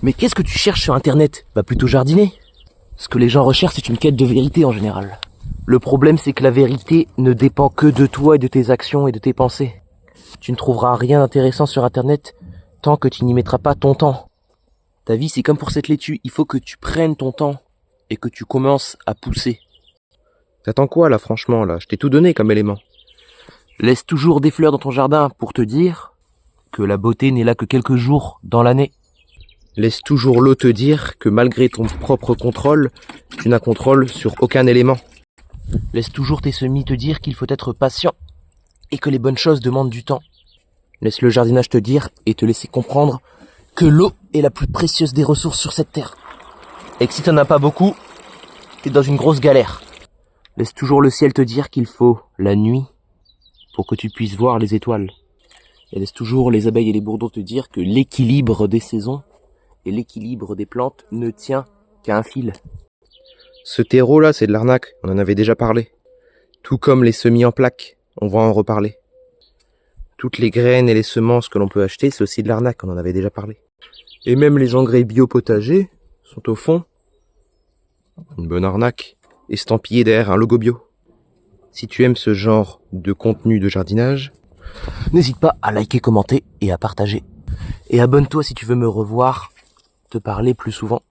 Mais qu'est-ce que tu cherches sur internet? Va plutôt jardiner. Ce que les gens recherchent, c'est une quête de vérité en général. Le problème, c'est que la vérité ne dépend que de toi et de tes actions et de tes pensées. Tu ne trouveras rien d'intéressant sur internet tant que tu n'y mettras pas ton temps. Ta vie, c'est comme pour cette laitue, il faut que tu prennes ton temps et que tu commences à pousser. T'attends quoi là, franchement, là? Je t'ai tout donné comme élément. Laisse toujours des fleurs dans ton jardin pour te dire que la beauté n'est là que quelques jours dans l'année. Laisse toujours l'eau te dire que malgré ton propre contrôle, tu n'as contrôle sur aucun élément. Laisse toujours tes semis te dire qu'il faut être patient et que les bonnes choses demandent du temps. Laisse le jardinage te dire et te laisser comprendre que l'eau est la plus précieuse des ressources sur cette terre. Et que si t'en as pas beaucoup, t'es dans une grosse galère. Laisse toujours le ciel te dire qu'il faut la nuit pour que tu puisses voir les étoiles. Et laisse toujours les abeilles et les bourdons te dire que l'équilibre des saisons et l'équilibre des plantes ne tient qu'à un fil. Ce terreau là, c'est de l'arnaque, on en avait déjà parlé. Tout comme les semis en plaques, on va en reparler. Toutes les graines et les semences que l'on peut acheter, c'est aussi de l'arnaque, on en avait déjà parlé. Et même les engrais bio-potagers sont au fond une bonne arnaque, estampillée derrière un logo bio. Si tu aimes ce genre de contenu de jardinage, n'hésite pas à liker, commenter et à partager. Et abonne-toi si tu veux me revoir te parler plus souvent.